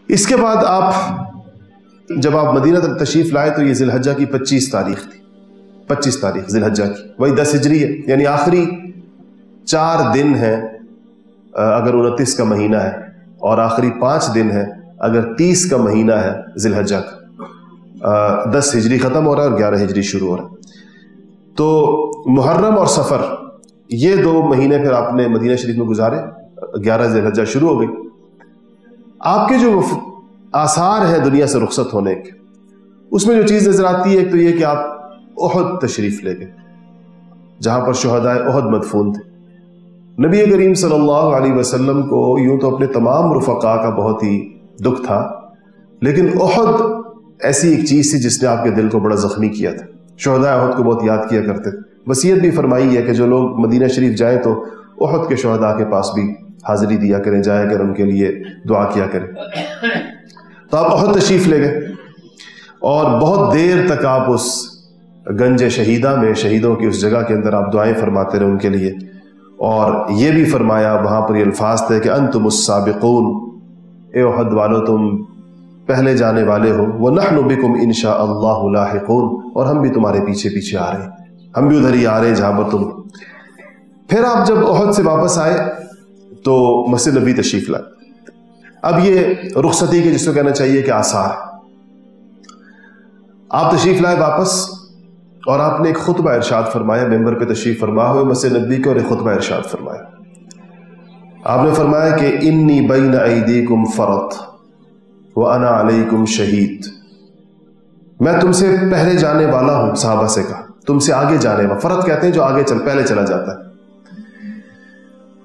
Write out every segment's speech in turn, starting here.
اس کے بعد جب آپ مدینہ تک تشریف لائے تو یہ ذی الحجہ کی 25 تاریخ تھی، 25 تاریخ ذی الحجہ کی، وہی 10 ہجری ہے، یعنی آخری 4 دن ہیں اگر 29 کا مہینہ ہے، اور آخری 5 دن ہے اگر 30 کا مہینہ ہے ذی الحجہ کا۔ 10 ہجری ختم ہو رہا ہے اور 11 ہجری شروع ہو رہا ہے، تو محرم اور سفر یہ 2 مہینے پھر آپ نے مدینہ شریف میں گزارے، 11 ذی الحجہ شروع ہو گئی۔ آپ کے جو آثار ہیں دنیا سے رخصت ہونے کے، اس میں جو چیز نظر آتی ہے ایک تو یہ کہ آپ احد تشریف لے گئے، جہاں پر شہدائے احد مدفون تھے۔ نبی کریم صلی اللہ علیہ وسلم کو یوں تو اپنے تمام رفقاء کا بہت ہی دکھ تھا، لیکن احد ایسی ایک چیز تھی جس نے آپ کے دل کو بڑا زخمی کیا تھا۔ شہدائے احد کو بہت یاد کیا کرتے تھے، وصیت بھی فرمائی ہے کہ جو لوگ مدینہ شریف جائیں تو احد کے شہداء کے پاس بھی حاضری دیا کریں، جایا کریں، ان کے لیے دعا کیا کریں۔ تو آپ احد تشریف لے گئے اور بہت دیر تک آپ اس گنج شہیدہ میں، شہیدوں کی اس جگہ کے اندر آپ دعائیں فرماتے رہے ان کے لیے، اور یہ بھی فرمایا وہاں پر یہ الفاظ تھے کہ انتم السابقون، اے احد والو تم پہلے جانے والے ہو، وَنَحْنُ بِكُمْ إِنْ شَاءَ اللَّهُ لَاحِقُونَ، اور ہم بھی تمہارے پیچھے پیچھے آ رہے ہیں، ہم بھی ادھر ہی آ رہے ہیں جہاں پر تم۔ پھر آپ جب احد سے واپس آئے تو مسجد نبی تشریف لائے۔ اب یہ رخصتی کے جس کو کہنا چاہیے کہ آثار، آپ تشریف لائے واپس اور آپ نے ایک خطبہ ارشاد فرمایا، ممبر پہ تشریف فرما ہوئے مسجد نبی کے، اور ایک خطبہ ارشاد فرمایا۔ آپ نے فرمایا کہ انی بین ایدیکم فرط وانا علیکم شہید، میں تم سے پہلے جانے والا ہوں، صحابہ سے کہا تم سے آگے جانے والا، فرط کہتے ہیں جو آگے پہلے چلا جاتا ہے،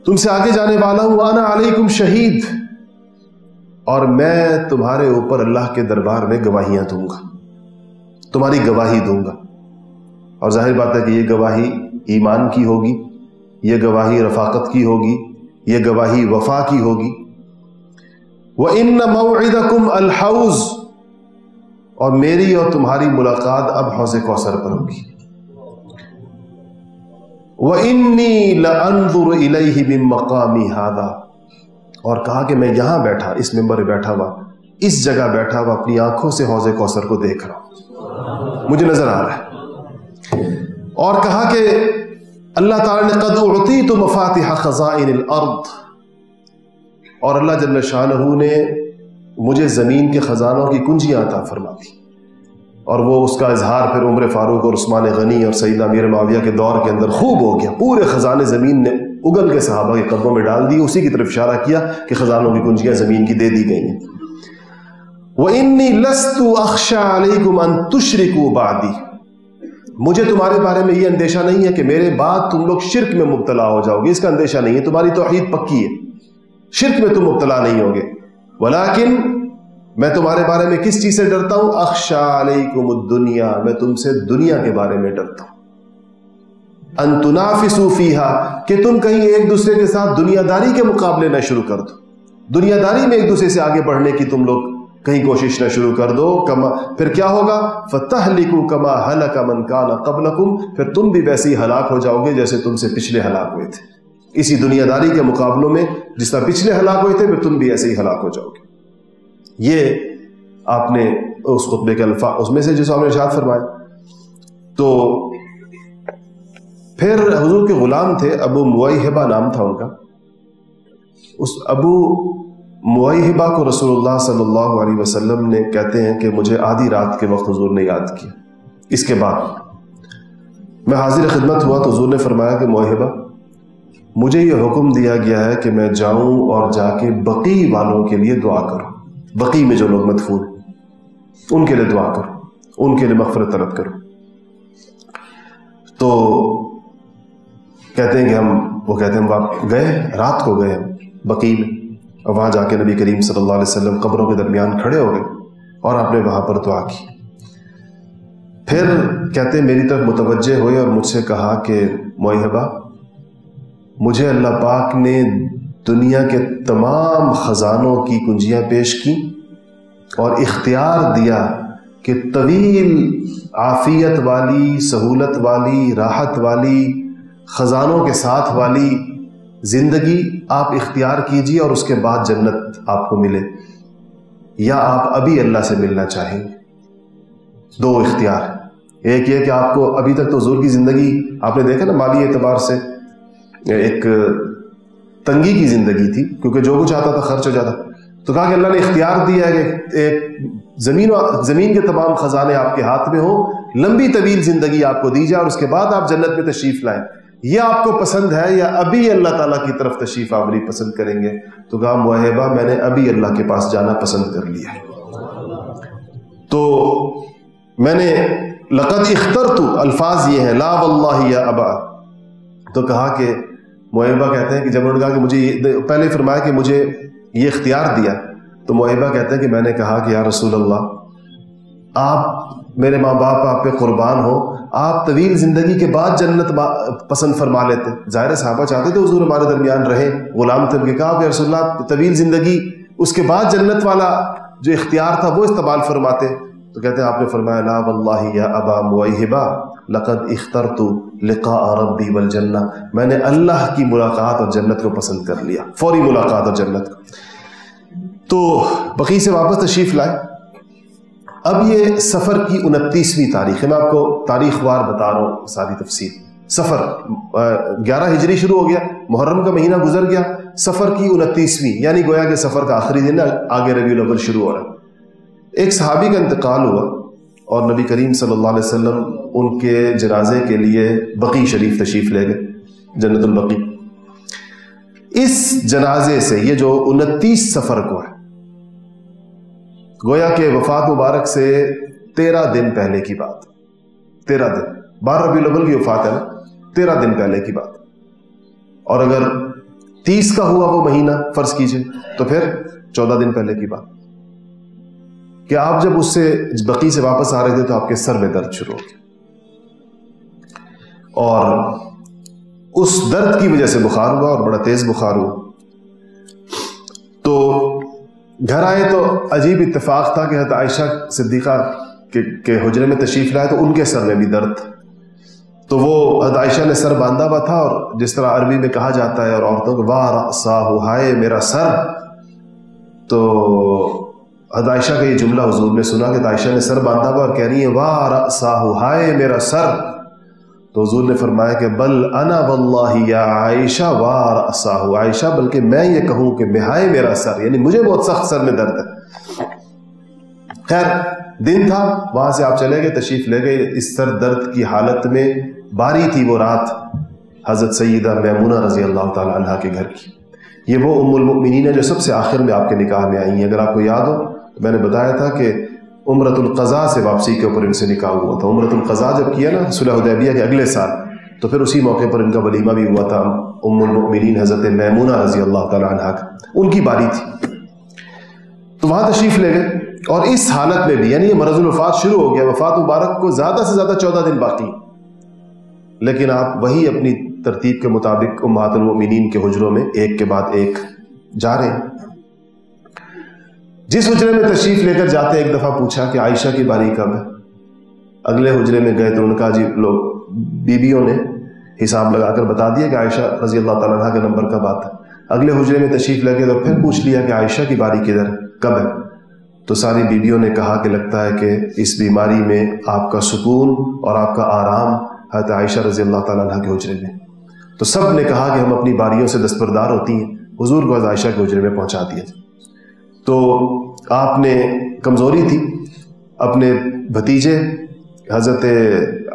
تم سے آگے جانے والا ہوں، وانا علیکم شہید، اور میں تمہارے اوپر اللہ کے دربار میں گواہیاں دوں گا، تمہاری گواہی دوں گا۔ اور ظاہر بات ہے کہ یہ گواہی ایمان کی ہوگی، یہ گواہی رفاقت کی ہوگی، یہ گواہی وفا کی ہوگی۔ وَإِنَّ مَوْعِدَكُمْ الْحَوْض، اور میری اور تمہاری ملاقات اب حوض کوثر پر ہوگی۔ وَإِنِّي لَأَنظُرُ إِلَيْهِ مِن مَّقَامِي هَذَا، اور کہا کہ میں یہاں بیٹھا، اس ممبر پہ بیٹھا ہوا، اس جگہ بیٹھا ہوا اپنی آنکھوں سے حوض کوثر کو دیکھ رہا ہوں، مجھے نظر آ رہا ہے۔ اور کہا کہ اللہ تعالیٰ نے قَدْ أُعْطِيتُ مَفَاتِحَ خَزَائِنِ الْأَرْضِ، اور اللہ جل شانہ نے مجھے زمین کے خزانوں کی کنجیاں عطا فرما دی، اور وہ اس کا اظہار پھر عمر فاروق اور عثمان غنی اور سیدنا امیر معاویہ کے دور کے اندر خوب ہو گیا، پورے خزانے زمین نے اگل کے صحابہ کے قدموں میں ڈال دی، اسی کی طرف اشارہ کیا کہ خزانوں کی کنجیاں زمین کی دے دی گئی ہیں۔ وَإِنِّي لَسْتُ أَخْشَىٰ عَلَيْكُمْ أَن تُشْرِكُوا بَعْدِي، مجھے تمہارے بارے میں یہ اندیشہ نہیں ہے کہ میرے بعد تم لوگ شرک میں مبتلا ہو جاؤ گے، اس کا اندیشہ نہیں ہے، تمہاری توحید پکی ہے، شرک میں تم مبتلا نہیں ہوگے۔ ولیکن میں تمہارے بارے میں کس چیز سے ڈرتا ہوں؟ اخشى علیکم الدنیا، میں تم سے دنیا کے بارے میں ڈرتا ہوں۔ ان تنافسوا فیہا، کہ تم کہیں ایک دوسرے کے ساتھ دنیا داری کے مقابلے نہ شروع کر دو، دنیا داری میں ایک دوسرے سے آگے بڑھنے کی تم لوگ کہیں کوشش نہ شروع کر دو، پھر کیا ہوگا؟ فتہلکوا کما ہلک من کان قبلکم، پھر تم بھی ویسے ہی ہلاک ہو جاؤ گے جیسے تم سے پچھلے ہلاک ہوئے تھے، اسی دنیا داری کے مقابلوں میں جس طرح پچھلے ہلاک ہوئے تھے پھر تم بھی ایسے ہی ہلاک ہو جاؤ گے۔ یہ آپ نے اس خطبے کے الفاظ اس میں سے جو آپ نے ارشاد فرمایا۔ تو پھر حضور کے غلام تھے، ابو مویہبہ نام تھا ان کا، اس ابو مویہبہ کو رسول اللہ صلی اللہ علیہ وسلم نے کہتے ہیں کہ مجھے آدھی رات کے وقت حضور نے یاد کیا۔ اس کے بعد میں حاضر خدمت ہوا تو حضور نے فرمایا کہ مویہبہ، مجھے یہ حکم دیا گیا ہے کہ میں جاؤں اور جا کے بقی والوں کے لیے دعا کروں، بقی میں جو لوگ مدفون ہیں ان کے لیے دعا کروں، ان کے لیے مغفرت طلب کروں۔ تو کہتے ہیں کہ وہ کہتے ہیں ہم گئے، رات کو گئے بقی میں، اور وہاں جا کے نبی کریم صلی اللہ علیہ وسلم قبروں کے درمیان کھڑے ہو گئے اور آپ نے وہاں پر دعا کی۔ پھر کہتے ہیں میری طرف متوجہ ہوئے اور مجھ سے کہا کہ مویہبہ، مجھے اللہ پاک نے دنیا کے تمام خزانوں کی کنجیاں پیش کی اور اختیار دیا کہ طویل عافیت والی، سہولت والی، راحت والی، خزانوں کے ساتھ والی زندگی آپ اختیار کیجیے اور اس کے بعد جنت آپ کو ملے۔ یا آپ ابھی اللہ سے ملنا چاہیں گے؟ دو اختیار ہیں. ایک یہ کہ آپ کو ابھی تک تو حضور کی زندگی آپ نے دیکھا نا، مالی اعتبار سے ایک تنگی کی زندگی تھی، کیونکہ جو کچھ آتا تھا خرچ ہو جاتا. تو کہا کہ اللہ نے اختیار دیا ہے کہ ایک زمین کے تمام خزانے آپ کے ہاتھ میں ہوں، لمبی طویل زندگی آپ کو دی جائے، اور اس کے بعد آپ جنت میں تشریف لائیں. یہ آپ کو پسند ہے یا ابھی اللہ تعالیٰ کی طرف تشریف آوری پسند کریں گے؟ تو کہا موہبہ میں نے ابھی اللہ کے پاس جانا پسند کر لیا ہے. تو میں نے لقد اخترت، الفاظ یہ ہیں لا واللہ یا ابا. تو کہا کہ موہبہ کہتے ہیں کہ جب انہوں نے کہا کہ مجھے پہلے فرمایا کہ مجھے یہ اختیار دیا، تو موہبہ کہتے ہیں کہ میں نے کہا کہ یا رسول اللہ، آپ میرے ماں باپ آپ پہ قربان ہو، آپ طویل زندگی کے بعد جنت پسند فرما لیتے. ظاہر صحابہ چاہتے تھے حضور ہمارے درمیان رہے، غلام تھے. کہ کہا کہ رسول اللہ طویل زندگی اس کے بعد جنت والا جو اختیار تھا وہ استعمال فرماتے. تو کہتے ہیں آپ نے فرمایا لا واللہ یا ابا موہبہ لقد اخترت لقاء ربی والجنہ، میں نے اللہ کی ملاقات اور جنت کو پسند کر لیا، فوری ملاقات اور جنت کو. تو بقیع سے واپس تشریف لائے. اب یہ سفر کی 29ویں تاریخ ہے، میں آپ کو تاریخ وار بتا رہا ہوں ساری تفصیل. سفر 11 ہجری شروع ہو گیا، محرم کا مہینہ گزر گیا، سفر کی 29ویں یعنی گویا کہ سفر کا آخری دن، آگے ربیع الاول شروع ہو رہا ہے. ایک صحابی کا انتقال ہوا اور نبی کریم صلی اللہ علیہ وسلم ان کے جنازے کے لیے بقیع شریف تشریف لے گئے، جنت البقیع. اس جنازے سے یہ جو 29 سفر کو ہے، گویا کہ وفات مبارک سے 13 دن پہلے کی بات. 13 دن 12 ربیع الاول کی وفات ہے نا، 13 دن پہلے کی بات. اور اگر 30 کا ہوا وہ مہینہ فرض کیجئے تو پھر 14 دن پہلے کی بات. کہ آپ جب اس سے بقیع سے واپس آ رہے تھے تو آپ کے سر میں درد شروع ہو گیا، اور اس درد کی وجہ سے بخار ہوا اور بڑا تیز بخار ہوا. تو گھر آئے تو عجیب اتفاق تھا کہ حضرت عائشہ صدیقہ کے حجرے میں تشریف لائے تو ان کے سر میں بھی درد تھا. تو وہ حضرت عائشہ نے سر باندھا ہوا تھا، اور جس طرح عربی میں کہا جاتا ہے اور عورتوں کو واہ رأساہ، ہائے میرا سر. تو حضرت عائشہ کا یہ جملہ حضور نے سنا کہ عائشہ نے سر باندھا ہوا اور کہہ رہی ہے واہ رأساہ، ہائے میرا سر. تو حضور نے فرمایا کہ بل انا واللہ یا عائشہ واہ رأساہ، عائشہ بلکہ میں یہ کہوں کہ ہائے میرا سر، یعنی مجھے بہت سخت سر میں درد ہے. خیر دن تھا، وہاں سے آپ چلے گئے، تشریف لے گئے. اس سر درد کی حالت میں باری تھی وہ رات حضرت سیدہ میمونہ رضی اللہ تعالی عنہ کے گھر کی. یہ وہ ام المؤمنین ہے جو سب سے آخر میں آپ کے نکاح میں آئی ہیں. اگر آپ کو یاد ہو تو میں نے بتایا تھا کہ عمرۃ القضاء سے واپسی کے اوپر ان سے نکاح ہوا تھا. عمرۃ القضاء جب کیا نا صلح حدیبیہ کے اگلے سال، تو پھر اسی موقع پر ان کا ولیمہ بھی ہوا تھا. ام المؤمنین حضرت میمونہ رضی اللہ تعالی عنہ کا ان کی باری تھی. تو وہاں تشریف لے گئے، اور اس حالت میں بھی یعنی یہ مرض الوفات شروع ہو گیا، وفات مبارک کو زیادہ سے زیادہ 14 دن باقی، لیکن آپ وہی اپنی ترتیب کے مطابق امہات المؤمنین کے حجروں میں ایک کے بعد ایک جا رہے ہیں. جس حجرے میں تشریف لے کر جاتے ایک دفعہ پوچھا کہ عائشہ کی باری کب ہے. اگلے حجرے میں گئے تو ان کا جی لوگ بیویوں نے حساب لگا کر بتا دیا کہ عائشہ رضی اللہ تعالیٰ عنہ کا نمبر کب آتا ہے. اگلے حجرے میں تشریف لے گئے تو پھر پوچھ لیا کہ عائشہ کی باری کدھر کب ہے. تو ساری بیویوں نے کہا کہ لگتا ہے کہ اس بیماری میں آپ کا سکون اور آپ کا آرام حضرت عائشہ رضی اللہ تعالیٰ عنہ کے حجرے میں. تو سب نے کہا کہ ہم اپنی باریوں سے دستبردار ہوتی ہیں، حضور کو حضرت عائشہ کے حجرے میں پہنچا دیا. تو آپ نے کمزوری تھی، اپنے بھتیجے حضرت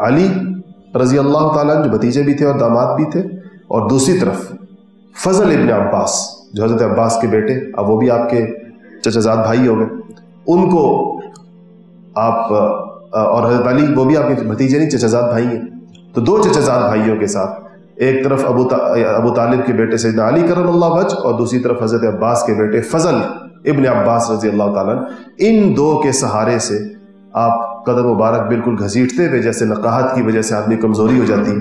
علی رضی اللہ تعالیٰ جو بھتیجے بھی تھے اور داماد بھی تھے، اور دوسری طرف فضل ابن عباس جو حضرت عباس کے بیٹے، اب وہ بھی آپ کے چچا زاد بھائی ہو گئے، ان کو آپ اور حضرت علی وہ بھی آپ کے بھتیجے نہیں چچا زاد بھائی ہیں. تو دو چچا زاد بھائیوں کے ساتھ ایک طرف ابو طالب کے بیٹے سیدنا علی کرم اللہ وجہ، اور دوسری طرف حضرت عباس کے بیٹے فضل ابن عباس رضی اللہ تعالیٰ. ان دو کے سہارے سے آپ قدم مبارک بالکل گھسیٹتے ہوئے، جیسے نقاہت کی وجہ سے آدمی کمزوری ہو جاتی،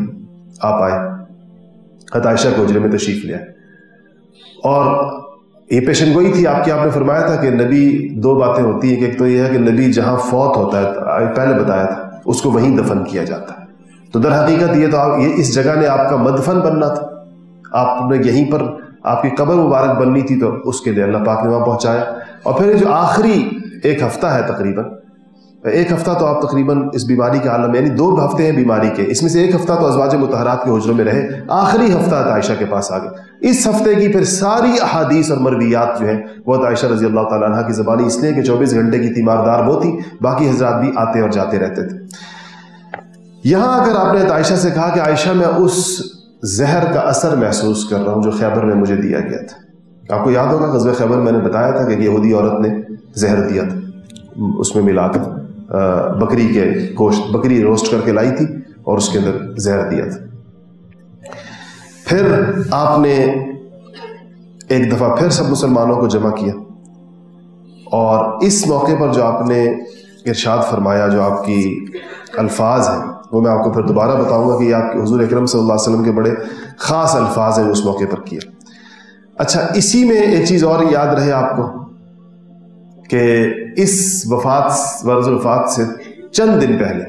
آپ آئے حضرت عائشہ کے حجرے میں تشریف لے آئے. اور یہ پیشن گوئی تھی آپ کی. آپ نے فرمایا تھا کہ نبی دو باتیں ہوتی ہیں، کہ ایک تو یہ ہے کہ نبی جہاں فوت ہوتا ہے، پہلے بتایا تھا، اس کو وہیں دفن کیا جاتا ہے. تو در حقیقت یہ تو یہ اس جگہ نے آپ کا مدفن بننا تھا، آپ نے یہیں پر آپ کی قبر مبارک بننی تھی، تو اس کے لیے اللہ پاک نے وہاں پہنچایا. اور پھر جو آخری ایک ہفتہ ہے تقریباً، ایک ہفتہ تو آپ تقریباً اس بیماری کے عالم میں، یعنی 2 ہفتے ہیں بیماری کے، اس میں سے ایک ہفتہ تو ازواج مطہرات کے حجروں میں رہے، آخری ہفتہ عائشہ کے پاس آ گئے۔ اس ہفتے کی پھر ساری احادیث اور مرویات جو ہیں وہ عائشہ رضی اللہ تعالیٰ عنہ کی زبانی، اس لیے کہ 24 گھنٹے کی تیماردار وہ تھی، باقی حضرات بھی آتے اور جاتے رہتے تھے۔ یہاں اگر آپ نے عائشہ سے کہا کہ عائشہ میں اس زہر کا اثر محسوس کر رہا ہوں جو خیبر میں مجھے دیا گیا تھا، آپ کو یاد ہوگا غزوہ خیبر میں نے بتایا تھا کہ یہودی عورت نے زہر دیا تھا، اس میں ملا کر بکری کے گوشت، بکری روسٹ کر کے لائی تھی اور اس کے اندر زہر دیا تھا۔ پھر آپ نے ایک دفعہ پھر سب مسلمانوں کو جمع کیا، اور اس موقع پر جو آپ نے ارشاد فرمایا، جو آپ کی الفاظ ہیں وہ میں آپ کو پھر دوبارہ بتاؤں گا کہ یہ آپ کے حضور اکرم صلی اللہ علیہ وسلم کے بڑے خاص الفاظ ہیں جو اس موقع پر کیے۔ اچھا، اسی میں ایک چیز اور یاد رہے آپ کو کہ اس ورز الوفات سے چند دن پہلے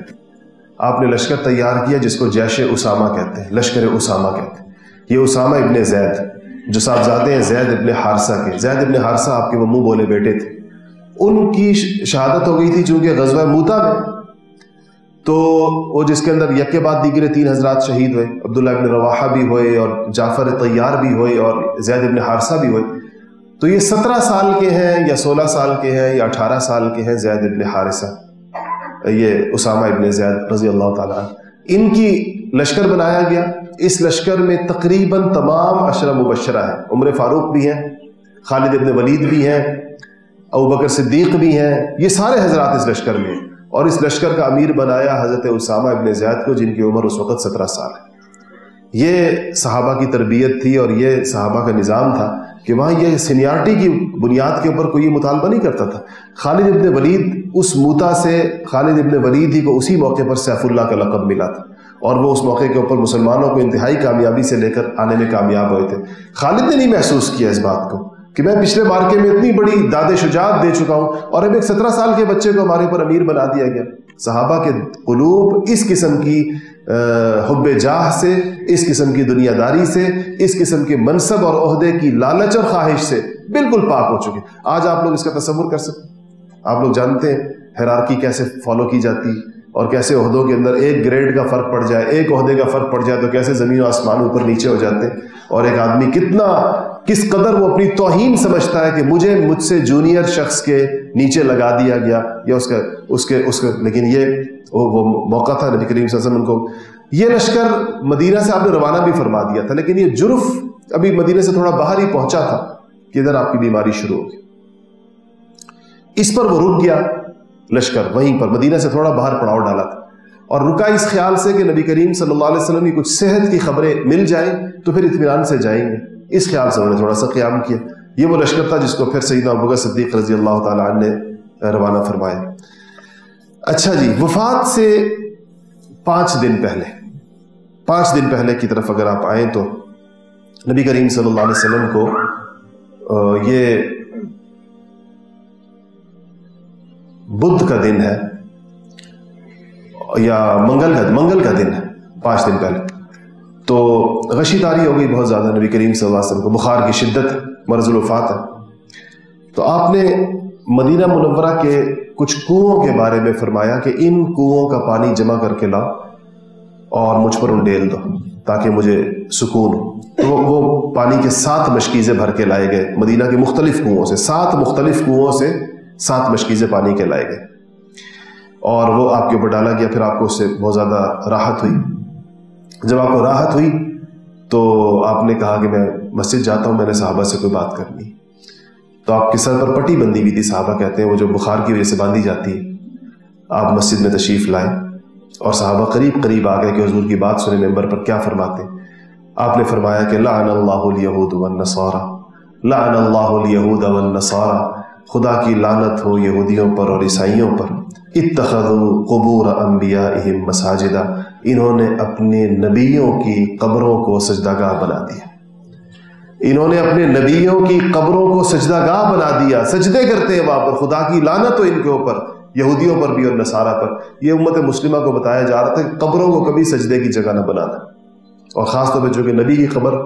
آپ نے لشکر تیار کیا جس کو جیش اسامہ کہتے ہیں، لشکر اسامہ کہتے ہیں۔ یہ اسامہ ابن زید جو صاحبزادے ہیں زید ابن حارثہ کے، زید ابن حارثہ آپ کے وہ منہ بولے بیٹے تھے، ان کی شہادت ہو گئی تھی چونکہ غزوہ موتا میں، تو وہ جس کے اندر یک کے بعد دیگرے 3 حضرات شہید ہوئے، عبداللہ ابن رواحہ بھی ہوئے اور جعفر طیار بھی ہوئے اور زید ابن حارثہ بھی ہوئے۔ تو یہ 17 سال کے ہیں یا 16 سال کے ہیں یا 18 سال کے ہیں زید ابن حارثہ، یہ اسامہ ابن زید رضی اللہ تعالیٰ عنہ، ان کی لشکر بنایا گیا۔ اس لشکر میں تقریباً تمام عشرہ مبشرہ ہیں، عمر فاروق بھی ہیں، خالد ابن ولید بھی ہیں، ابوبکر صدیق بھی ہیں، یہ سارے حضرات اس لشکر میں ہیں، اور اس لشکر کا امیر بنایا حضرت اسامہ ابن زید کو، جن کی عمر اس وقت 17 سال ہے۔ یہ صحابہ کی تربیت تھی اور یہ صحابہ کا نظام تھا کہ وہاں یہ سینیارٹی کی بنیاد کے اوپر کوئی مطالبہ نہیں کرتا تھا۔ خالد ابن ولید اس موتا سے، خالد ابن ولید ہی کو اسی موقع پر سیف اللہ کا لقب ملا تھا، اور وہ اس موقع کے اوپر مسلمانوں کو انتہائی کامیابی سے لے کر آنے میں کامیاب ہوئے تھے۔ خالد نے نہیں محسوس کیا اس بات کو کہ میں پچھلے مارکے میں اتنی بڑی داد شجاعت دے چکا ہوں اور اب ایک 17 سال کے بچے کو ہمارے اوپر امیر بنا دیا گیا۔ صحابہ کے قلوب اس قسم کی حب جاہ سے، اس قسم کی دنیا داری سے، اس قسم کے منصب اور عہدے کی لالچ اور خواہش سے بالکل پاک ہو چکے۔ آج آپ لوگ اس کا تصور کر سکتے ہیں؟ آپ لوگ جانتے ہیں ہیرارکی کیسے فالو کی جاتی اور کیسے عہدوں کے اندر ایک گریڈ کا فرق پڑ جائے، ایک عہدے کا فرق پڑ جائے تو کیسے زمین و آسمان اوپر نیچے ہو جاتے ہیں، اور ایک آدمی کس قدر وہ اپنی توہین سمجھتا ہے کہ مجھ سے جونیئر شخص کے نیچے لگا دیا گیا یا اس کے لیکن یہ وہ موقع تھا نبی کریم صلی اللہ علیہ وسلم کو یہ لشکر مدینہ سے آپ نے روانہ بھی فرما دیا تھا، لیکن یہ جرف ابھی مدینہ سے تھوڑا باہر ہی پہنچا تھا کہ ادھر آپ کی بیماری شروع ہو گئی۔ اس پر وہ رک گیا لشکر، وہیں پر مدینہ سے تھوڑا باہر پڑاؤ ڈالا تھا، اور رکا اس خیال سے کہ نبی کریم صلی اللہ علیہ وسلم کی کچھ صحت کی خبریں مل جائیں تو پھر اطمینان سے جائیں گے، اس خیال سے انہوں نے تھوڑا سا قیام کیا۔ یہ وہ لشکر تھا جس کو پھر سیدنا ابوبکر صدیق رضی اللہ تعالیٰ عنہ نے روانہ فرمایا۔ اچھا جی، وفات سے 5 دن پہلے کی طرف اگر آپ آئیں تو نبی کریم صلی اللہ علیہ وسلم کو یہ بدھ کا دن ہے یا منگل کا دن ہے، 5 دن پہلے تو غشی تاری ہو گئی بہت زیادہ نبی کریم صلی اللہ علیہ وسلم کو، بخار کی شدت، مرض الوفات ہے۔ تو آپ نے مدینہ منورہ کے کچھ کنوؤں کے بارے میں فرمایا کہ ان کنوؤں کا پانی جمع کر کے لاؤ اور مجھ پر انڈیل دو تاکہ مجھے سکون ہو۔ تو وہ پانی کے 7 مشکیزیں بھر کے لائے گئے مدینہ کے مختلف کنوؤں سے، 7 مختلف کنوؤں سے 7 مشکیزیں پانی کے لائے گئے، اور وہ آپ کے اوپر ڈالا گیا۔ پھر آپ کو اس سے بہت زیادہ راحت ہوئی۔ جب آپ کو راحت ہوئی تو آپ نے کہا کہ میں مسجد جاتا ہوں، میں نے صحابہ سے کوئی بات کرنی۔ تو آپ کے سر پر پٹی بندی ہوئی تھی، صحابہ کہتے ہیں وہ جو بخار کی وجہ سے باندھی جاتی ہے۔ آپ مسجد میں تشریف لائے اور صحابہ قریب آ گئے کہ حضور کی بات سنے، ممبر پر کیا فرماتے؟ آپ نے فرمایا کہ لعن اللہ الیہود والنصارى، لعن اللہ الیہود والنصارى، خدا کی لعنت ہو یہودیوں پر اور عیسائیوں پر۔ اتخذوا قبور انبیائہم مساجدا، انہوں نے اپنے نبیوں کی قبروں کو سجدہ گاہ بنا دیا، انہوں نے اپنے نبیوں کی قبروں کو سجدہ گاہ بنا دیا، سجدے کرتے ہیں وہاں پر۔ خدا کی لعنت ہو ان کے اوپر، یہودیوں پر بھی اور نصارہ پر۔ یہ امت مسلمہ کو بتایا جا رہا تھا کہ قبروں کو کبھی سجدے کی جگہ نہ بنانا، اور خاص طور پہ جو کہ نبی کی قبر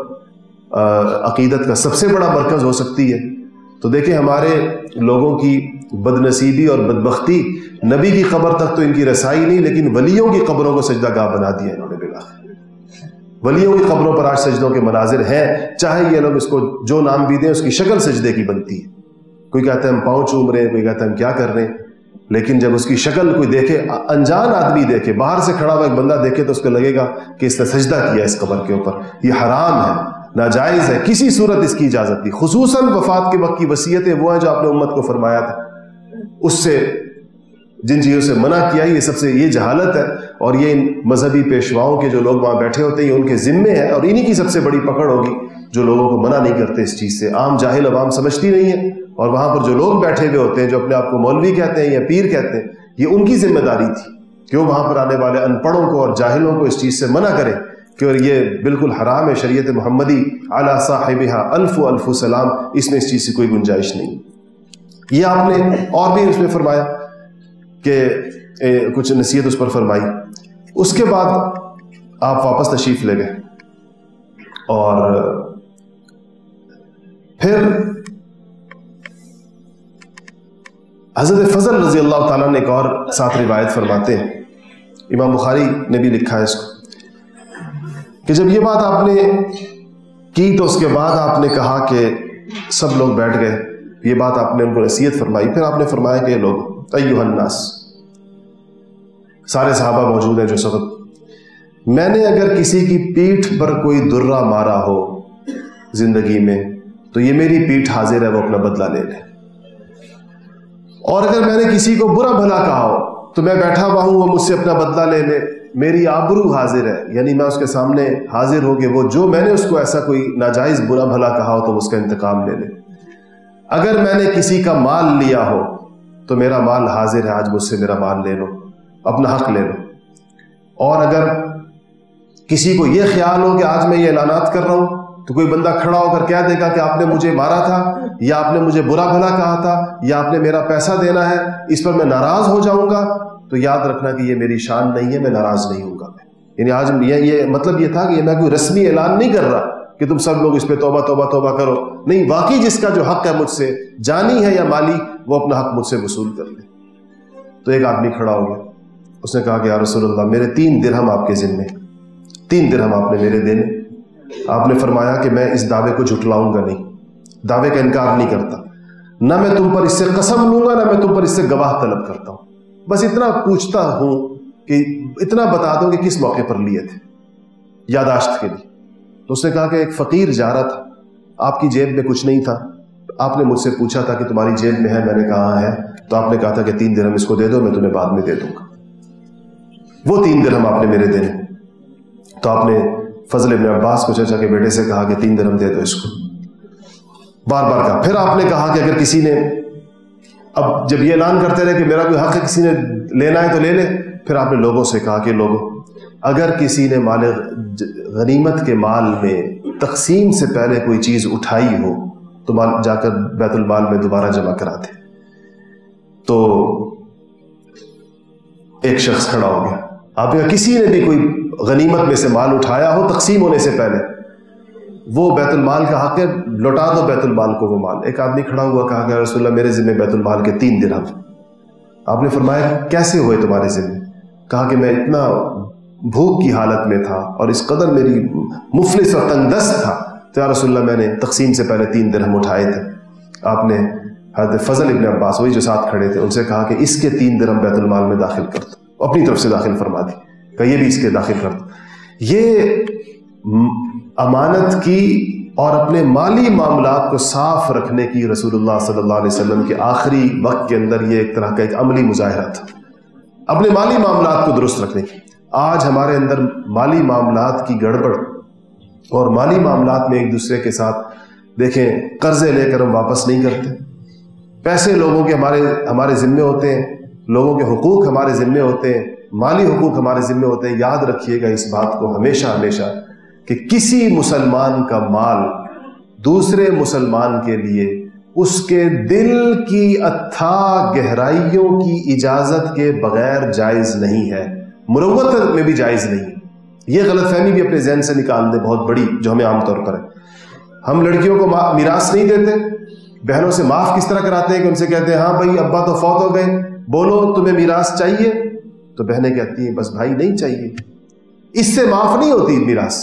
عقیدت کا سب سے بڑا مرکز ہو سکتی ہے، تو دیکھیں ہمارے لوگوں کی بدنصیبی اور بدبختی، نبی کی قبر تک تو ان کی رسائی نہیں، لیکن ولیوں کی قبروں کو سجدہ گاہ بنا دیا انہوں نے بالآخر۔ ولیوں کی قبروں پر آج سجدوں کے مناظر ہیں، چاہے یہ لوگ اس کو جو نام بھی دیں، اس کی شکل سجدے کی بنتی ہے۔ کوئی کہتا ہے ہم پاؤں چوم رہے ہیں، کوئی کہتا ہے ہم کیا کر رہے ہیں، لیکن جب اس کی شکل کوئی دیکھے، انجان آدمی دیکھے، باہر سے کھڑا ہوا ایک بندہ دیکھے، تو اس کو لگے گا کہ اس نے سجدہ کیا اس قبر کے اوپر۔ یہ حرام ہے، ناجائز ہے، کسی صورت اس کی اجازت نہیں۔ خصوصاً وفات کے وقت کی وصیتیں وہ ہیں جو آپ نے امت کو فرمایا تھا، اس سے جن چیزوں سے منع کیا، یہ سب سے یہ جہالت ہے، اور یہ ان مذہبی پیشواؤں کے جو لوگ وہاں بیٹھے ہوتے ہیں، یہ ان کے ذمے ہے، اور انہی کی سب سے بڑی پکڑ ہوگی جو لوگوں کو منع نہیں کرتے اس چیز سے۔ عام جاہل عوام سمجھتی نہیں ہے، اور وہاں پر جو لوگ بیٹھے ہوئے ہوتے ہیں جو اپنے آپ کو مولوی کہتے ہیں یا پیر کہتے ہیں، یہ ان کی ذمہ داری تھی کہ وہ وہاں پر آنے والے ان پڑھوں کو اور جاہلوں کو اس چیز سے منع کریں کہ یہ بالکل حرام ہے، شریعت محمدی علی صاحبہا الف الف سلام، اس میں اس چیز سے کوئی گنجائش نہیں۔ یہ آپ نے اور بھی اس میں فرمایا کہ کچھ نصیحت اس پر فرمائی۔ اس کے بعد آپ واپس تشریف لے گئے، اور پھر حضرت فضل رضی اللہ تعالیٰ نے ایک اور ساتھ روایت فرماتے ہیں، امام بخاری نے بھی لکھا ہے اس کو، کہ جب یہ بات آپ نے کی تو اس کے بعد آپ نے کہا کہ سب لوگ بیٹھ گئے، یہ بات آپ نے ان کو نصیحت فرمائی، پھر آپ نے فرمایا کہ یہ لوگ ایھا الناس، سارے صحابہ موجود ہیں جو اس وقت، میں نے اگر کسی کی پیٹھ پر کوئی درہ مارا ہو زندگی میں تو یہ میری پیٹھ حاضر ہے وہ اپنا بدلہ لے لے، اور اگر میں نے کسی کو برا بھلا کہا ہو تو میں بیٹھا ہوا ہوں، وہ مجھ سے اپنا بدلہ لے لے، میری آبرو حاضر ہے، یعنی میں اس کے سامنے حاضر ہو کہ وہ جو میں نے اس کو ایسا کوئی ناجائز برا بھلا کہا ہو تو اس کا انتقام لے لے، اگر میں نے کسی کا مال لیا ہو تو میرا مال حاضر ہے، آج مجھ سے میرا مال لے لو، اپنا حق لے لو، اور اگر کسی کو یہ خیال ہو کہ آج میں یہ اعلانات کر رہا ہوں تو کوئی بندہ کھڑا ہو کر کہہ دے گا کہ آپ نے مجھے مارا تھا، یا آپ نے مجھے برا بھلا کہا تھا، یا آپ نے میرا پیسہ دینا ہے، اس پر میں ناراض ہو جاؤں گا، تو یاد رکھنا کہ یہ میری شان نہیں ہے، میں ناراض نہیں ہوں گا۔ یعنی آج یہ مطلب یہ تھا کہ میں کوئی رسمی اعلان نہیں کر رہا کہ تم سب لوگ اس پہ توبہ توبہ توبہ کرو، نہیں، واقعی جس کا جو حق ہے مجھ سے، جانی ہے یا مالی، وہ اپنا حق مجھ سے وصول کر لے۔ تو ایک آدمی کھڑا ہو گیا، اس نے کہا کہ یا رسول اللہ، میرے 3 درہم آپ کے ذمے، 3 درہم آپ نے میرے دینے۔ آپ نے فرمایا کہ میں اس دعوے کو جھٹلاؤں گا نہیں، دعوے کا انکار نہیں کرتا، نہ میں تم پر اس سے قسم لوں گا، نہ میں تم پر اس سے گواہ طلب کرتا ہوں، بس اتنا پوچھتا ہوں کہ اتنا بتا دو کہ کس موقع پر لیے تھے، یاداشت کے لیے۔ تو اس نے کہا کہ ایک فقیر جا رہا تھا، آپ کی جیب میں کچھ نہیں تھا، آپ نے مجھ سے پوچھا تھا کہ تمہاری جیب میں ہے، میں نے کہا ہے، تو آپ نے کہا تھا کہ 3 درہم اس کو دے دو، میں تمہیں بعد میں دے دوں گا۔ وہ 3 درہم آپ نے میرے دینے، تو آپ نے فضل ابن عباس کو چچا کے بیٹے سے کہا کہ 3 درہم دے دو اس کو، بار بار کہا۔ پھر آپ نے کہا کہ اگر کسی نے، اب جب یہ اعلان کرتے رہے کہ میرا کوئی حق ہے، کسی نے لینا ہے تو لے لے، پھر آپ نے لوگوں سے کہا کہ لوگوں، اگر کسی نے مال غنیمت کے مال میں تقسیم سے پہلے کوئی چیز اٹھائی ہو تو مال جا کر بیت المال میں دوبارہ جمع کرا دے۔ تو ایک شخص کھڑا ہو گیا، آپ نے کسی نے بھی کوئی غنیمت میں سے مال اٹھایا ہو تقسیم ہونے سے پہلے، وہ بیت المال کا حق ہے، لوٹا دو بیت المال کو وہ مال۔ ایک آدمی کھڑا ہوا، کہا کہ رسول اللہ میرے ذمہ بیت المال کے 3 درہم۔ آپ نے فرمایا کیسے ہوئے تمہارے ذمہ؟ کہا کہ میں اتنا بھوک کی حالت میں تھا اور اس قدر میری مفلس اور تنگ دست تھا، تو یا رسول اللہ میں نے تقسیم سے پہلے 3 درہم اٹھائے تھے۔ آپ نے حضرت فضل ابن عباس، وہی جو ساتھ کھڑے تھے، ان سے کہا کہ اس کے 3 درہم بیت المال میں داخل کر دو، اپنی طرف سے داخل فرما دی، کہ یہ بھی اس کے داخل کر دو۔ یہ امانت کی اور اپنے مالی معاملات کو صاف رکھنے کی رسول اللہ صلی اللہ علیہ وسلم کے آخری وقت کے اندر یہ ایک طرح کا ایک عملی مظاہرہ تھا، اپنے مالی معاملات کو درست رکھنے کی۔ آج ہمارے اندر مالی معاملات کی گڑبڑ اور مالی معاملات میں ایک دوسرے کے ساتھ، دیکھیں، قرضے لے کر ہم واپس نہیں کرتے، پیسے لوگوں کے ہمارے ذمے ہوتے ہیں، لوگوں کے حقوق ہمارے ذمے ہوتے ہیں، مالی حقوق ہمارے ذمے ہوتے ہیں۔ یاد رکھیے گا اس بات کو ہمیشہ ہمیشہ کہ کسی مسلمان کا مال دوسرے مسلمان کے لیے اس کے دل کی اتھاہ گہرائیوں کی اجازت کے بغیر جائز نہیں ہے، مروت میں بھی جائز نہیں۔ یہ غلط فہمی بھی اپنے ذہن سے نکال دیں، بہت بڑی، جو ہمیں عام طور پر ہے۔ ہم لڑکیوں کو میراث نہیں دیتے، بہنوں سے معاف کس طرح کراتے ہیں کہ ان سے کہتے ہیں ہاں بھائی ابا تو فوت ہو گئے, بولو تمہیں میراث چاہیے, تو بہنیں کہتی ہیں بس بھائی نہیں چاہیے. اس سے معاف نہیں ہوتی میراث,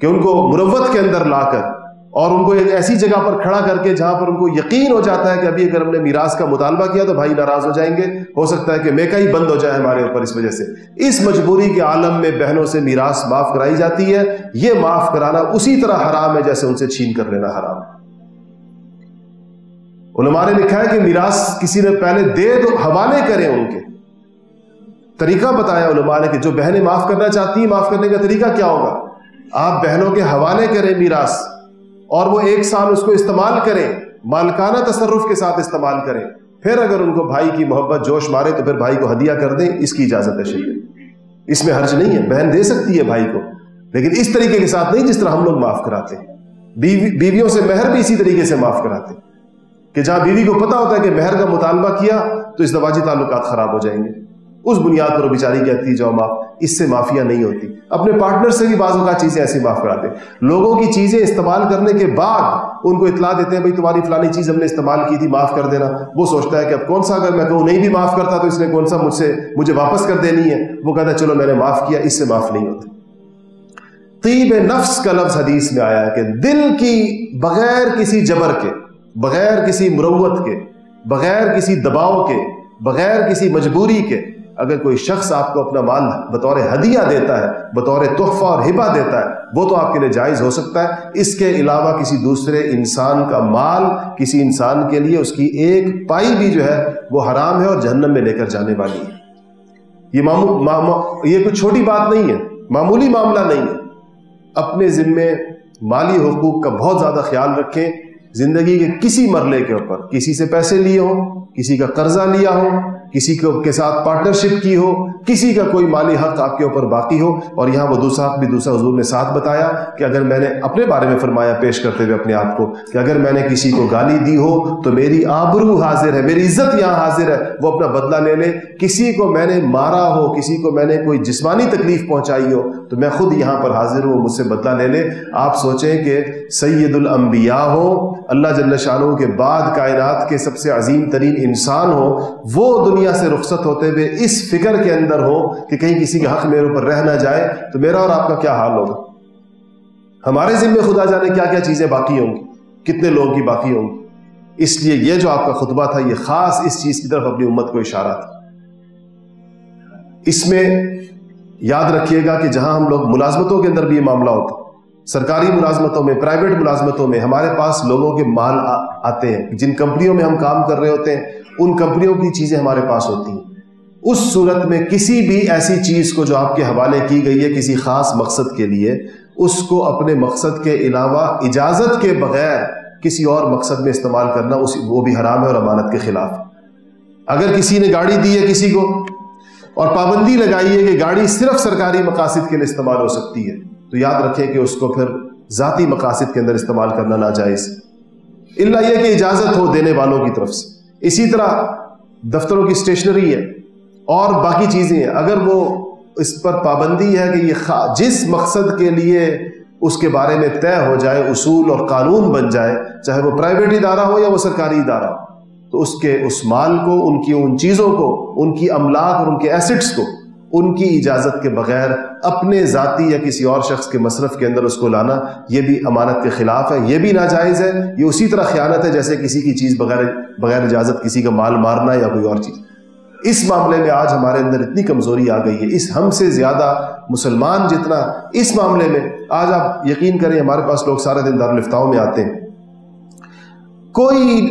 کہ ان کو مروت کے اندر لا کر اور ان کو ایک ایسی جگہ پر کھڑا کر کے جہاں پر ان کو یقین ہو جاتا ہے کہ ابھی اگر ہم نے میراث کا مطالبہ کیا تو بھائی ناراض ہو جائیں گے, ہو سکتا ہے کہ میکا ہی بند ہو جائے ہمارے اوپر, اس وجہ سے اس مجبوری کے عالم میں بہنوں سے میراث معاف کرائی جاتی ہے. یہ معاف کرانا اسی طرح حرام ہے جیسے ان سے چھین کر لینا حرام ہے. علماء نے لکھا ہے کہ میراث کسی نے پہلے دے تو حوالے کریں, ان کے طریقہ بتایا علماء نے کہ جو بہنیں معاف کرنا چاہتی ہیں معاف کرنے کا طریقہ کیا ہوگا. آپ بہنوں کے حوالے کریں میراث, اور وہ 1 سال اس کو استعمال کریں, مالکانہ تصرف کے ساتھ استعمال کریں. پھر اگر ان کو بھائی کی محبت جوش مارے تو پھر بھائی کو ہدیہ کر دیں, اس کی اجازت ہے شریعت, اس میں حرج نہیں ہے. بہن دے سکتی ہے بھائی کو, لیکن اس طریقے کے ساتھ نہیں جس طرح ہم لوگ معاف کراتے ہیں. بیویوں سے مہر بھی اسی طریقے سے معاف کراتے ہیں کہ جہاں بیوی کو پتا ہوتا ہے کہ مہر کا مطالبہ کیا تو ازدواجی تعلقات خراب ہو جائیں گے, اس بنیاد پر وہ بیچاری کہتی جاؤ معاف. اس سے معافیاں نہیں ہوتی. اپنے پارٹنر سے بھی بعض اوقات چیزیں ایسی معاف کراتے ہیں. لوگوں کی چیزیں استعمال کرنے کے بعد ان کو اطلاع دیتے ہیں بھائی تمہاری فلانی چیز ہم نے استعمال کی تھی, معاف کر دینا. وہ سوچتا ہے کہ اب کون سا, اگر میں کہوں نہیں بھی معاف کرتا تو اس نے کون سا مجھے واپس کر دینی ہے. وہ کہتا ہے چلو میں نے معاف کیا, اس سے معاف نہیں ہوتا. طیب نفس کا لفظ حدیث میں آیا ہے کہ دل کی بغیر کسی جبر کے, بغیر کسی مروت کے, بغیر کسی دباؤ کے, بغیر کسی مجبوری کے اگر کوئی شخص آپ کو اپنا مال بطور ہدیہ دیتا ہے, بطور تحفہ اور ہبہ دیتا ہے, وہ تو آپ کے لیے جائز ہو سکتا ہے. اس کے علاوہ کسی دوسرے انسان کا مال کسی انسان کے لیے اس کی ایک پائی بھی جو ہے وہ حرام ہے اور جہنم میں لے کر جانے والی ہے. یہ کوئی چھوٹی بات نہیں ہے, معمولی معاملہ نہیں ہے. اپنے ذمے مالی حقوق کا بہت زیادہ خیال رکھیں. زندگی کے کسی مرحلے کے اوپر کسی سے پیسے لیے ہوں, کسی کا قرضہ لیا ہو, کسی کے ساتھ پارٹنرشپ کی ہو, کسی کا کوئی مالی حق آپ کے اوپر باقی ہو. اور یہاں وہ دوسرا حضور نے ساتھ بتایا کہ اگر میں نے اپنے بارے میں فرمایا پیش کرتے ہوئے اپنے آپ کو کہ اگر میں نے کسی کو گالی دی ہو تو میری آبرو حاضر ہے, میری عزت یہاں حاضر ہے, وہ اپنا بدلہ لے لے. کسی کو میں نے مارا ہو, کسی کو میں نے کوئی جسمانی تکلیف پہنچائی ہو تو میں خود یہاں پر حاضر ہوں, مجھ سے بدلہ لے لے. آپ سوچیں کہ سید الانبیاء ہو, اللہ جل شانہ کے بعد کائنات کے سب سے عظیم ترین انسان ہو, وہ دنیا سے رخصت ہوتے ہوئے اس فکر کے اندر ہو کہ کہیں کسی کا حق میرے اوپر رہ نہ جائے, تو میرا اور آپ کا کیا حال ہوگا. ہمارے ذمے خدا جانے کیا کیا چیزیں باقی ہوں گی, کتنے لوگوں کی باقی ہوں گی. اس لیے یہ جو آپ کا خطبہ تھا یہ خاص اس چیز کی طرف اپنی امت کو اشارہ تھا. اس میں یاد رکھیے گا کہ جہاں ہم لوگ ملازمتوں کے اندر بھی یہ معاملہ ہوتا, سرکاری ملازمتوں میں, پرائیویٹ ملازمتوں میں, ہمارے پاس لوگوں کے مال آتے ہیں. جن کمپنیوں میں ہم کام کر رہے ہوتے ہیں ان کمپنیوں کی چیزیں ہمارے پاس ہوتی ہیں. اس صورت میں کسی بھی ایسی چیز کو جو آپ کے حوالے کی گئی ہے کسی خاص مقصد کے لیے, اس کو اپنے مقصد کے علاوہ اجازت کے بغیر کسی اور مقصد میں استعمال کرنا وہ بھی حرام ہے اور امانت کے خلاف. اگر کسی نے گاڑی دی ہے کسی کو اور پابندی لگائی ہے کہ گاڑی صرف سرکاری مقاصد کے لیے استعمال ہو سکتی ہے, تو یاد رکھیں کہ اس کو پھر ذاتی مقاصد کے اندر استعمال کرنا ناجائز, الا یہ کہ اجازت ہو دینے والوں کی طرف سے. اسی طرح دفتروں کی اسٹیشنری ہے اور باقی چیزیں ہیں, اگر وہ اس پر پابندی ہے کہ یہ جس مقصد کے لیے اس کے بارے میں طے ہو جائے, اصول اور قانون بن جائے, چاہے وہ پرائیویٹ ادارہ ہو یا وہ سرکاری ادارہ ہو, تو اس مال کو, ان چیزوں کو, ان کی املاک اور ان کے ایسٹس کو ان کی اجازت کے بغیر اپنے ذاتی یا کسی اور شخص کے مصرف کے اندر اس کو لانا, یہ بھی امانت کے خلاف ہے, یہ بھی ناجائز ہے. یہ اسی طرح خیانت ہے جیسے کسی کی چیز بغیر اجازت کسی کا مال مارنا یا کوئی اور چیز. اس معاملے میں آج ہمارے اندر اتنی کمزوری آ گئی ہے, ہم سے زیادہ مسلمان جتنا اس معاملے میں, آج آپ یقین کریں ہمارے پاس لوگ سارے دن دارالفتاؤں میں آتے ہیں, کوئی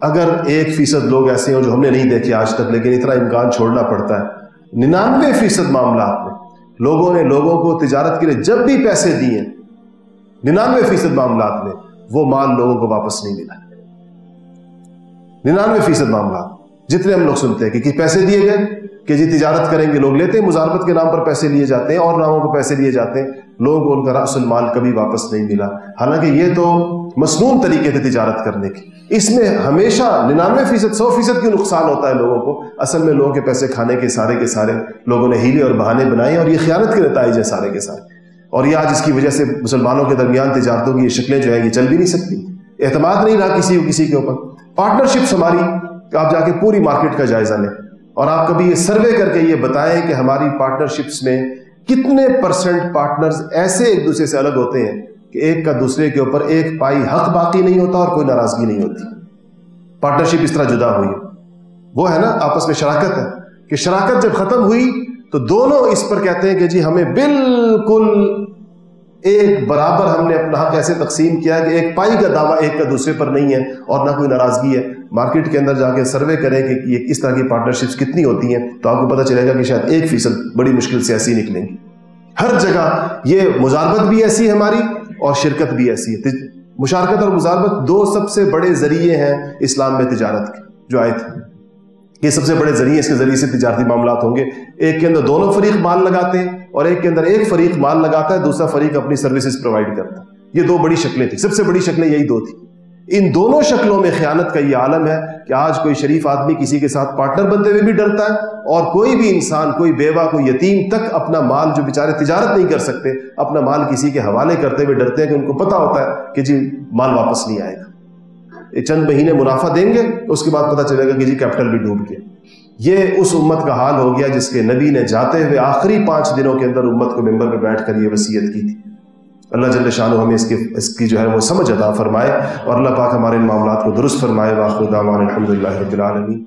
اگر 1% لوگ ایسے ہوں جو ہم نے نہیں دیکھے آج تک, لیکن اتنا امکان چھوڑنا پڑتا ہے, 99% معاملات میں لوگوں نے لوگوں کو تجارت کے لیے جب بھی پیسے دیے, 99% معاملات میں وہ مال لوگوں کو واپس نہیں ملا. 99% معاملات جتنے ہم لوگ سنتے ہیں کہ پیسے دیے گئے کہ جی تجارت کریں گے, لوگ لیتے ہیں, مزاربت کے نام پر پیسے لیے جاتے ہیں اور ناموں کو پیسے لیے جاتے ہیں, لوگوں کو ان کا رأس المال کبھی واپس نہیں ملا. حالانکہ یہ تو مسنون طریقے تھے تجارت کرنے کی. اس میں ہمیشہ 99% 100% کیوں نقصان ہوتا ہے لوگوں کو. اصل میں لوگوں کے پیسے کھانے کے سارے لوگوں نے ہیلے اور بہانے بنائے, اور یہ خیانت کے نتائج ہیں سارے کے سارے. اور یہ آج اس کی وجہ سے مسلمانوں کے درمیان تجارتوں کی یہ شکلیں جو ہیں یہ چل بھی نہیں سکتی. اعتماد نہیں رہا کسی کے اوپر. پارٹنرشپس ہماری، آپ جا کے پوری مارکیٹ کا جائزہ لیں اور آپ کبھی یہ سروے کر کے یہ بتائیں کہ ہماری پارٹنرشپس میں کتنے % پارٹنرز ایسے ایک دوسرے سے الگ ہوتے ہیں کہ ایک کا دوسرے کے اوپر ایک پائی حق باقی نہیں ہوتا اور کوئی ناراضگی نہیں ہوتی. پارٹنرشپ اس طرح جدا ہوئی. وہ ہے نا آپس میں شراکت ہے کہ شراکت جب ختم ہوئی تو دونوں اس پر کہتے ہیں کہ جی ہمیں بالکل ایک برابر ہم نے اپنا حق ایسے تقسیم کیا کہ ایک پائی کا دعویٰ ایک کا دوسرے پر نہیں ہے اور نہ کوئی ناراضگی ہے. مارکیٹ کے اندر جا کے سروے کریں کہ یہ اس طرح کی پارٹنرشپس کتنی ہوتی ہیں تو آپ کو پتہ چلے گا کہ شاید 1% بڑی مشکل سے ایسی نکلیں گی. ہر جگہ یہ مزاربت بھی ایسی ہے ہماری اور شرکت بھی ایسی ہے. مشارکت اور مزاربت دو سب سے بڑے ذریعے ہیں اسلام میں تجارت کے جو آئے تھے. یہ سب سے بڑے ذریعے، اس کے ذریعے سے تجارتی معاملات ہوں گے. ایک کے اندر دونوں فریق مال لگاتے ہیں اور ایک کے اندر ایک فریق مال لگاتا ہے، دوسرا فریق اپنی سروسز پرووائڈ کرتا ہے. یہ دو بڑی شکلیں تھیں، سب سے بڑی شکلیں یہی دو تھیں. ان دونوں شکلوں میں خیانت کا یہ عالم ہے کہ آج کوئی شریف آدمی کسی کے ساتھ پارٹنر بنتے ہوئے بھی ڈرتا ہے اور کوئی بھی انسان، کوئی بیوہ، کوئی یتیم تک اپنا مال، جو بیچارے تجارت نہیں کر سکتے، اپنا مال کسی کے حوالے کرتے ہوئے ڈرتے ہیں کہ ان کو پتہ ہوتا ہے کہ جی مال واپس نہیں آئے گا. چند مہینے منافع دیں گے اس کے بعد پتہ چلے گا کہ جی کیپٹل بھی ڈوب گیا. یہ اس امت کا حال ہو گیا جس کے نبی نے جاتے ہوئے آخری 5 دنوں کے اندر امت کو ممبر پہ بیٹھ کر یہ وصیت کی تھی. اللہ جل شانہ ہمیں اس کی جو ہے وہ سمجھ عطا فرمائے اور اللہ پاک ہمارے ان معاملات کو درست فرمائے. وآخر دعوانا الحمدللہ رب العالمین.